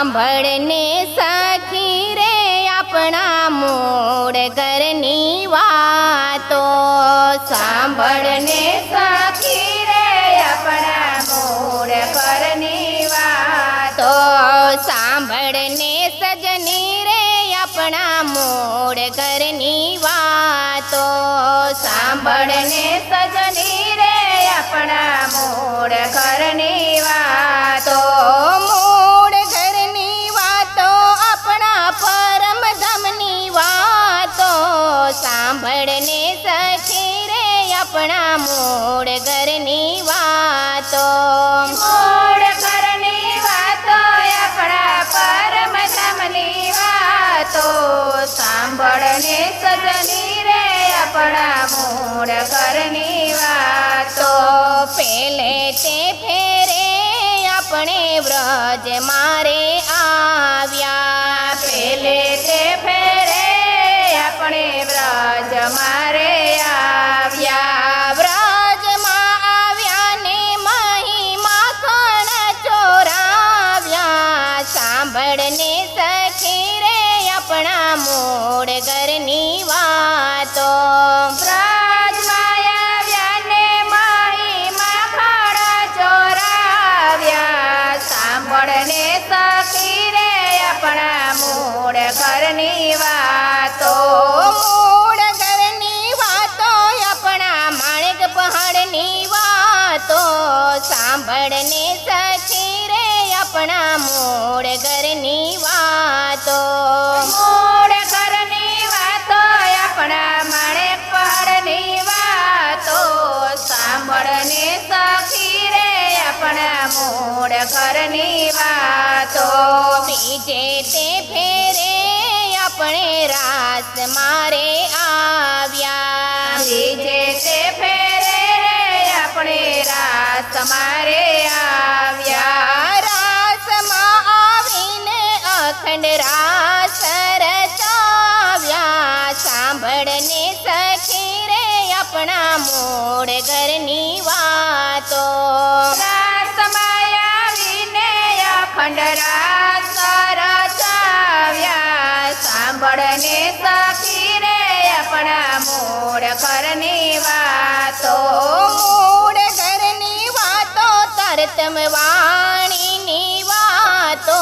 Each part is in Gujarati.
સાંભળને સખી રે આપણા મૂળ ઘરની વાતો, સાંભળને સખી રે આપણા મૂળ ઘરની વાતો, સાંભળને સજની રે આપણા મૂળ ઘરની વાતો, સાંભળને સજની રે આપણા મૂળ ઘરની વાતો, મૂળ ઘરની વાતો આપણા પરમ ધામની વાતો, સાંભળને સખી રે આપણા મૂળ ઘરની વાતો, મૂળ ઘરની વાતો આપણા પરમ ધામની વાતો, સાંભળને સજની રે આપણા મૂળ ઘરની વાતો, પેલે તે ફેરે આપણે વ્રજ મારે આવ્યા, પેલે તે ફેરે આપણે વ્રજ મારે આવ્યા, વ્રજમાં આવ્યા ને મહી માખણ ચોરાવ્યા, સાંભળને સખી રે આપણા મૂળ ઘરની વાતો, વ્રજમાં આવ્યા ને માઈ માખણ ચોરાવ્યા, સાંભળને સખી રે આપણા મૂળ ઘરની વાતો, મૂળ ઘરની વાતો આપણા માણેક પહાડની વાતો, સાંભળને સખી રે આપણા મૂળ ઘરની વાતો, મૂળ ઘરની વાતો આપણા માણેક પહાડની વાતો, સાંભળને સખી રે આપણા મૂળ ઘરની વાતો, બીજે તે ફેરે આપણે રાસ મારે આવ્યા, બીજે તે ફેરે આપણે રાસ મારે આવ્યા, રાસમાં આવીને અખંડ રાસ રચાવ્યા, સાંભળને સખી રે આપણા મૂળ ઘરની વાતો, રાસમાં આવીને અખંડ રાસ રચાવ્યા, સાંભળને સખી રે આપણા મૂળ ઘરની વાતો, મૂળ ઘરની વાતો તરતમ વાણીની વાતો,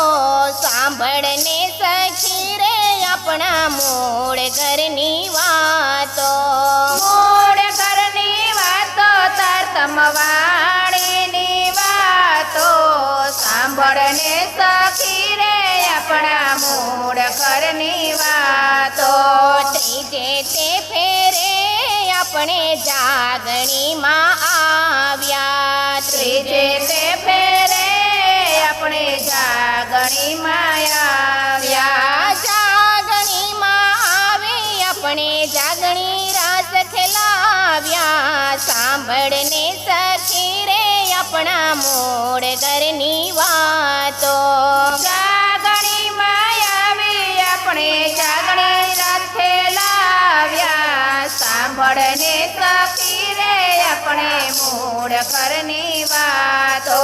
સાંભળને સખી રે આપણા મૂળ ઘરની વાતો, મૂળ ઘરની વાતો તરતમ વાણીની વાતો, સાંભળને સખી રે આપણા મૂળ ઘરની વાતો, ત્રીજે તે ફેરે આપણે જાગણીમાં આવ્યા, ત્રીજે તે ફેરે આપણે જાગણીમાં આવ્યા, જાગણીમાં આવી આપણે જાગણી રાસ ખેલાવ્યા, સાંભળને સખી રે આપણા મૂળ ઘરની વાતો, જાગણીમાં આવી આપણે જાગણી રાતે લાવ્યા, સાંભળને સખી રે આપણે મૂળ ઘરની વાતો,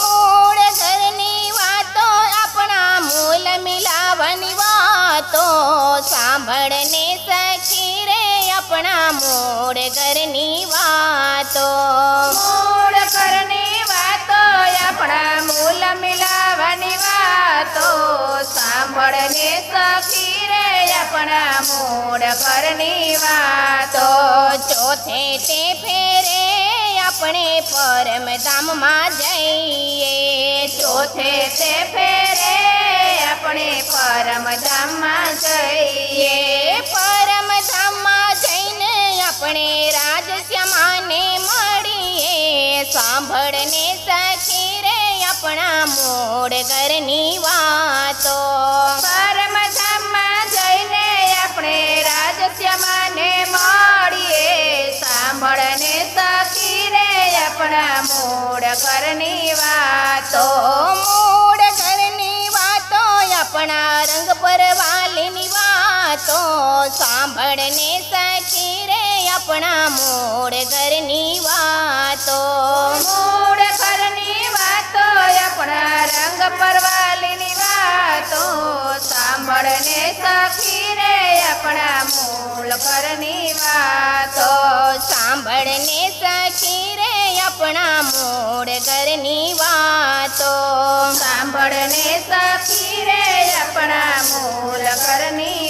મૂળ ઘરની વાતો આપણા મૂલ મિલાવની વાતો, સાંભળને સખી રે આપણા મૂળ ઘરની વાતો, મૂળ ઘરની વાતો આપણા મૂળ મિલાવવાની વાતો, સાંભળને સખી રે આપણા મૂળ ઘરની વાતો, ચોથે તે ફેરે આપણે પરમધામમાં જઈએ, ચોથે તે ફેરે આપણે પરમધામમાં જઈએ, પરમધામમાં જઈને આપણે રાજશ્યામાને મળીએ, સાંભળને સખી રે આપણા મૂળ ઘરની વાતો, પરમધામમાં જઈને આપણે રાજશ્યામાને મળીએ, સાંભળને સખી રે આપણા મૂળ ઘરની વાતો, મૂળ ઘરની વાતો આપણા રંગ પરવાલીની વાતો, સાંભળને સખી રે આપણા મૂળ ઘરની વાતો, મૂળ ઘરની વાતો આપણા રંગ પરવાલીની વાત સાંભળને સખી રે આપણા મૂળ ઘરની વાતો સાંભળને સખી રે આપણા મૂળ ઘરની વાતો સાંભળને સખી રે આપણા મૂળ ઘરની